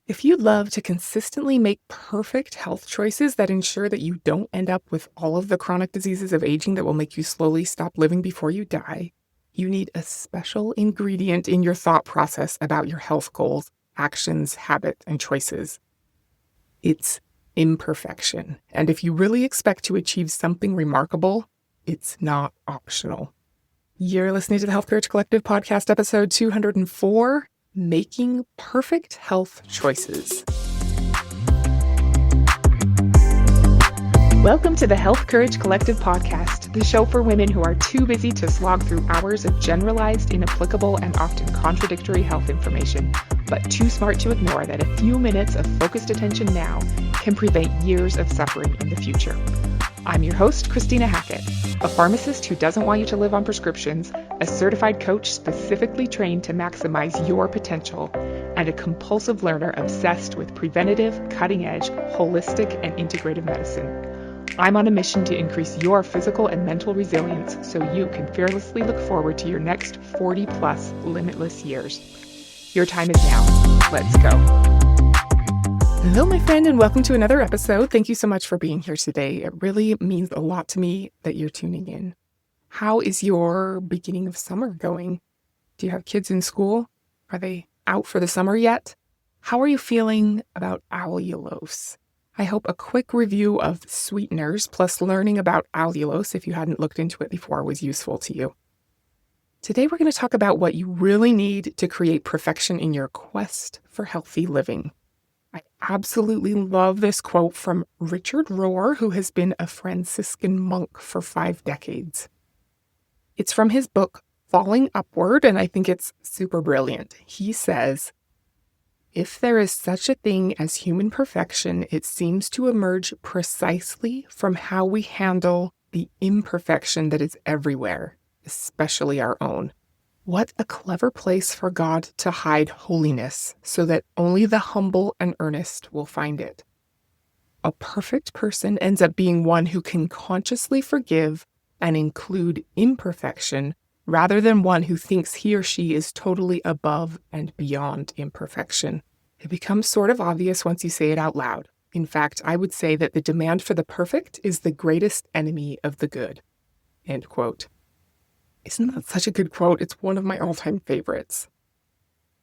If you'd love to consistently make perfect health choices that ensure that you don't end up with all of the chronic diseases of aging that will make you slowly stop living before you die, you need a special ingredient in your thought process about your health goals, actions, habits, and choices. It's imperfection. And if you really expect to achieve something remarkable, it's not optional. You're listening to the Health Courage Collective podcast, episode 204. Making perfect health choices. Welcome to the Health Courage Collective podcast, the show for women who are too busy to slog through hours of generalized, inapplicable, and often contradictory health information, but too smart to ignore that a few minutes of focused attention now can prevent years of suffering in the future. I'm your host, Christina Hackett, a pharmacist who doesn't want you to live on prescriptions, a certified coach specifically trained to maximize your potential, and a compulsive learner obsessed with preventative, cutting-edge, holistic, and integrative medicine. I'm on a mission to increase your physical and mental resilience so you can fearlessly look forward to your next 40-plus limitless years. Your time is now. Let's go. Hello, my friend, and welcome to another episode. Thank you so much for being here today. It really means a lot to me that you're tuning in. How is your beginning of summer going? Do you have kids in school? Are they out for the summer yet? How are you feeling about allulose? I hope a quick review of sweeteners plus learning about allulose, if you hadn't looked into it before, was useful to you. Today, we're going to talk about what you really need to create perfection in your quest for healthy living. I absolutely love this quote from Richard Rohr, who has been a Franciscan monk for 5 decades. It's from his book, Falling Upward, and I think it's super brilliant. He says, "If there is such a thing as human perfection, it seems to emerge precisely from how we handle the imperfection that is everywhere, especially our own. What a clever place for God to hide holiness so that only the humble and earnest will find it. A perfect person ends up being one who can consciously forgive and include imperfection rather than one who thinks he or she is totally above and beyond imperfection. It becomes sort of obvious once you say it out loud. In fact, I would say that the demand for the perfect is the greatest enemy of the good." End quote. Isn't that such a good quote? It's one of my all-time favorites.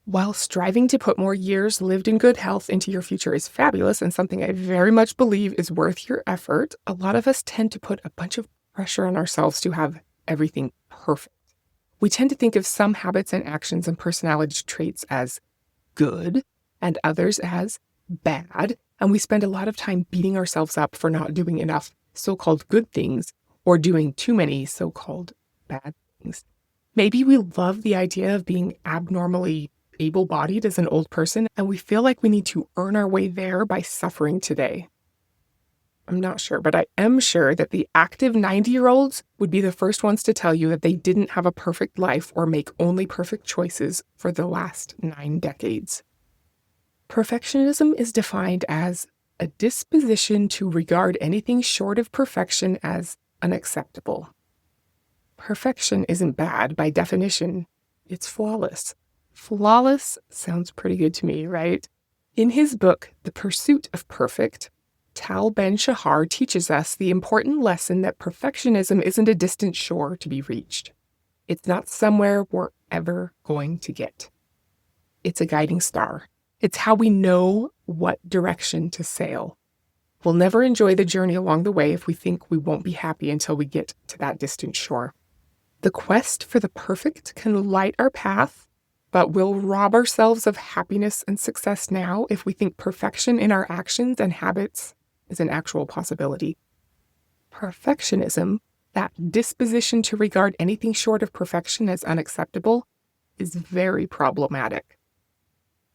While striving to put more years lived in good health into your future is fabulous and something I very much believe is worth your effort, a lot of us tend to put a bunch of pressure on ourselves to have everything perfect. We tend to think of some habits and actions and personality traits as good and others as bad, and we spend a lot of time beating ourselves up for not doing enough so-called good things or doing too many so-called bad things. Maybe we love the idea of being abnormally able-bodied as an old person, and we feel like we need to earn our way there by suffering today. I'm not sure, but I am sure that the active 90-year-olds would be the first ones to tell you that they didn't have a perfect life or make only perfect choices for the last 9 decades. Perfectionism is defined as a disposition to regard anything short of perfection as unacceptable. Perfection isn't bad by definition. It's flawless. Flawless sounds pretty good to me, right? In his book, The Pursuit of Perfect, Tal Ben-Shahar teaches us the important lesson that perfectionism isn't a distant shore to be reached. It's not somewhere we're ever going to get. It's a guiding star. It's how we know what direction to sail. We'll never enjoy the journey along the way if we think we won't be happy until we get to that distant shore. The quest for the perfect can light our path, but we'll rob ourselves of happiness and success now if we think perfection in our actions and habits is an actual possibility. Perfectionism, that disposition to regard anything short of perfection as unacceptable, is very problematic.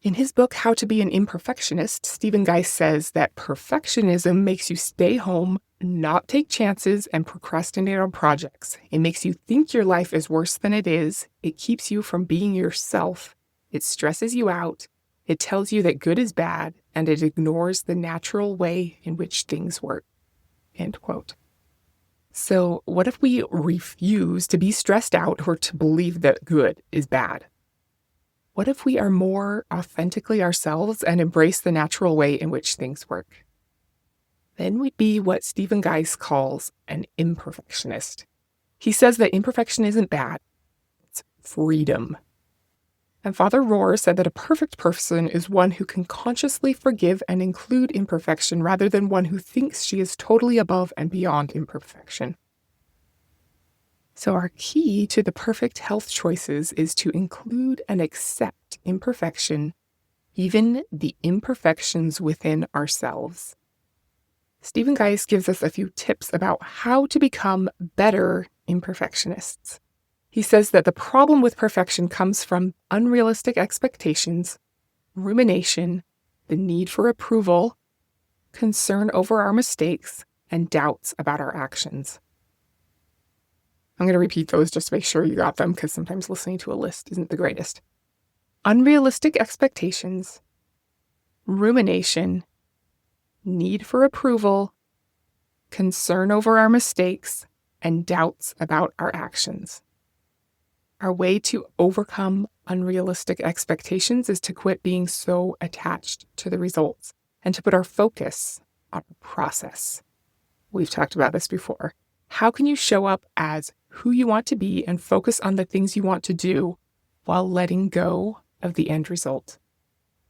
In his book, How to Be an Imperfectionist, Stephen Geist says that perfectionism makes you stay home, not take chances, and procrastinate on projects. It makes you think your life is worse than it is. It keeps you from being yourself. It stresses you out. It tells you that good is bad, and it ignores the natural way in which things work. End quote. So what if we refuse to be stressed out or to believe that good is bad? What if we are more authentically ourselves and embrace the natural way in which things work? Then we'd be what Stephen Geis calls an imperfectionist. He says that imperfection isn't bad, it's freedom. And Father Rohr said that a perfect person is one who can consciously forgive and include imperfection rather than one who thinks she is totally above and beyond imperfection. So our key to the perfect health choices is to include and accept imperfection, even the imperfections within ourselves. Stephen Geis gives us a few tips about how to become better imperfectionists. He says that the problem with perfection comes from unrealistic expectations, rumination, the need for approval, concern over our mistakes, and doubts about our actions. I'm going to repeat those just to make sure you got them, because sometimes listening to a list isn't the greatest. Unrealistic expectations, rumination, need for approval, concern over our mistakes, and doubts about our actions. Our way to overcome unrealistic expectations is to quit being so attached to the results and to put our focus on the process. We've talked about this before. How can you show up as who you want to be and focus on the things you want to do while letting go of the end result?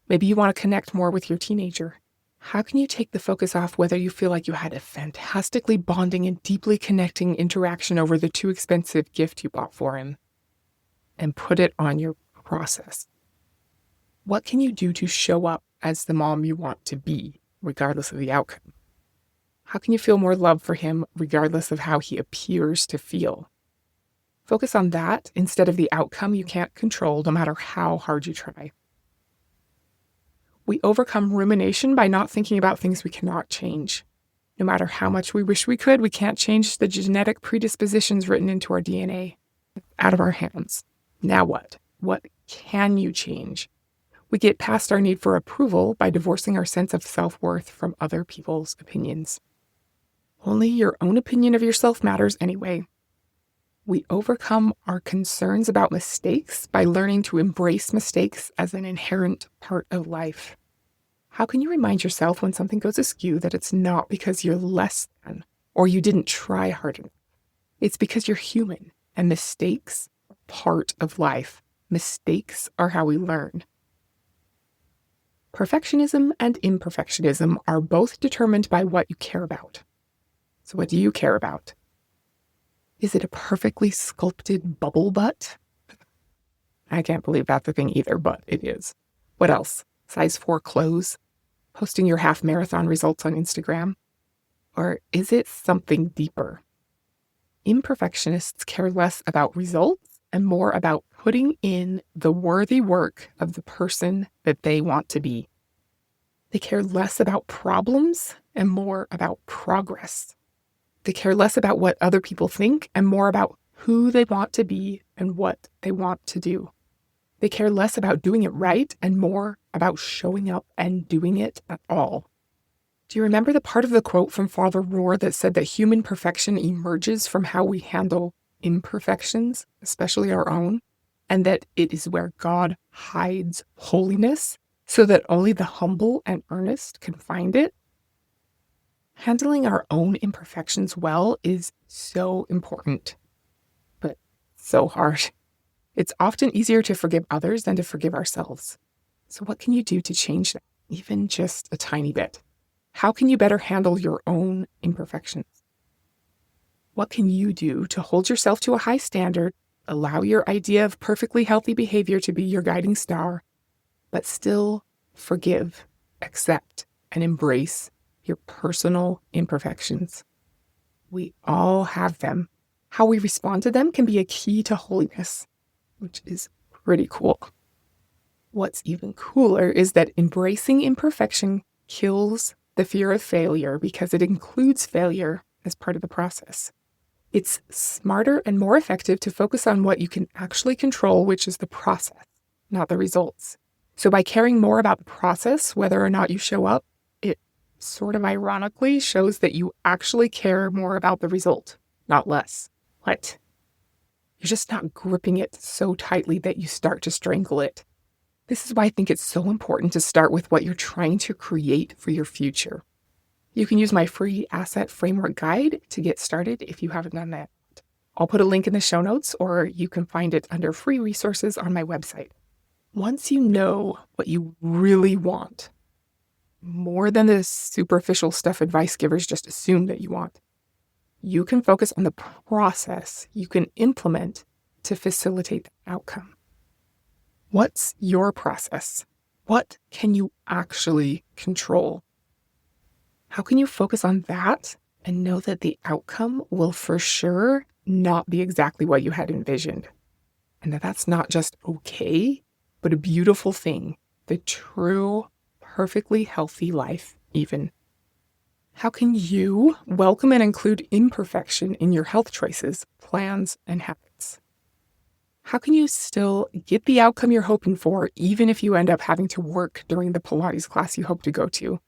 Maybe you want to connect more with your teenager. How can you take the focus off whether you feel like you had a fantastically bonding and deeply connecting interaction over the too expensive gift you bought for him and put it on your process? What can you do to show up as the mom you want to be, regardless of the outcome? How can you feel more love for him regardless of how he appears to feel? Focus on that instead of the outcome you can't control, no matter how hard you try. We overcome rumination by not thinking about things we cannot change. No matter how much we wish we could, we can't change the genetic predispositions written into our DNA. Out of our hands. Now what? What can you change? We get past our need for approval by divorcing our sense of self-worth from other people's opinions. Only your own opinion of yourself matters anyway. We overcome our concerns about mistakes by learning to embrace mistakes as an inherent part of life. How can you remind yourself when something goes askew that it's not because you're less than or you didn't try hard enough? It's because you're human and mistakes are part of life. Mistakes are how we learn. Perfectionism and imperfectionism are both determined by what you care about. So what do you care about? Is it a perfectly sculpted bubble butt? I can't believe that's the thing either, but it is. What else? Size 4 clothes? Posting your half marathon results on Instagram? Or is it something deeper? Imperfectionists care less about results and more about putting in the worthy work of the person that they want to be. They care less about problems and more about progress. They care less about what other people think and more about who they want to be and what they want to do. They care less about doing it right and more about showing up and doing it at all. Do you remember the part of the quote from Father Rohr that said that human perfection emerges from how we handle imperfections, especially our own, and that it is where God hides holiness so that only the humble and earnest can find it? Handling our own imperfections well is so important, but so hard. It's often easier to forgive others than to forgive ourselves. So what can you do to change that, even just a tiny bit? How can you better handle your own imperfections? What can you do to hold yourself to a high standard, allow your idea of perfectly healthy behavior to be your guiding star, but still forgive, accept, and embrace your personal imperfections? We all have them. How we respond to them can be a key to holiness, which is pretty cool. What's even cooler is that embracing imperfection kills the fear of failure because it includes failure as part of the process. It's smarter and more effective to focus on what you can actually control, which is the process, not the results. So by caring more about the process, whether or not you show up, it sort of ironically shows that you actually care more about the result, not less. What? You're just not gripping it so tightly that you start to strangle it. This is why I think it's so important to start with what you're trying to create for your future. You can use my free asset framework guide to get started if you haven't done that. I'll put a link in the show notes, or you can find it under free resources on my website. Once you know what you really want, more than the superficial stuff advice givers just assume that you want, you can focus on the process you can implement to facilitate the outcome. What's your process? What can you actually control? How can you focus on that and know that the outcome will for sure not be exactly what you had envisioned? And that's not just okay, but a beautiful thing, the true, perfectly healthy life even. How can you welcome and include imperfection in your health choices, plans, and habits? How can you still get the outcome you're hoping for, even if you end up having to work during the Pilates class you hope to go to?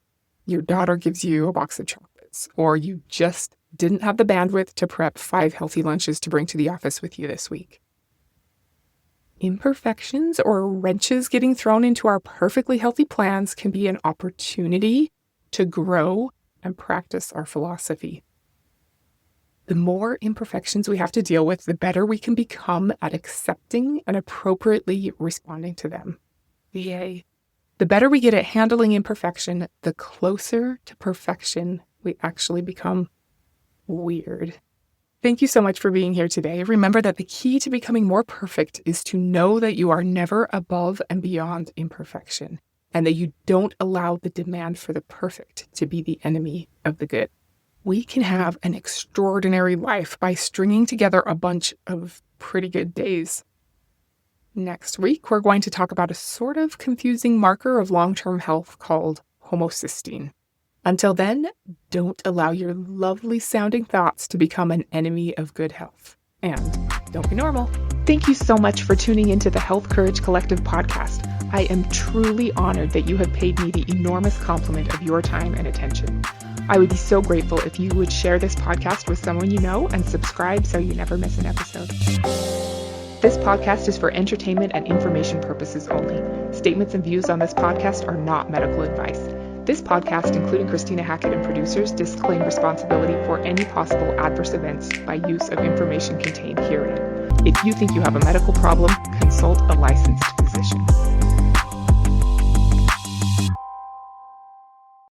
Your daughter gives you a box of chocolates, or you just didn't have the bandwidth to prep 5 healthy lunches to bring to the office with you this week. Imperfections or wrenches getting thrown into our perfectly healthy plans can be an opportunity to grow and practice our philosophy. The more imperfections we have to deal with, the better we can become at accepting and appropriately responding to them. Yay. The better we get at handling imperfection, the closer to perfection we actually become. Weird. Thank you so much for being here today. Remember that the key to becoming more perfect is to know that you are never above and beyond imperfection, and that you don't allow the demand for the perfect to be the enemy of the good. We can have an extraordinary life by stringing together a bunch of pretty good days. Next week, we're going to talk about a sort of confusing marker of long-term health called homocysteine. Until then, don't allow your lovely sounding thoughts to become an enemy of good health. And don't be normal. Thank you so much for tuning into the Health Courage Collective podcast. I am truly honored that you have paid me the enormous compliment of your time and attention. I would be so grateful if you would share this podcast with someone you know and subscribe so you never miss an episode. This podcast is for entertainment and information purposes only. Statements and views on this podcast are not medical advice. This podcast, including Christina Hackett and producers, disclaim responsibility for any possible adverse events by use of information contained herein. If you think you have a medical problem, consult a licensed physician.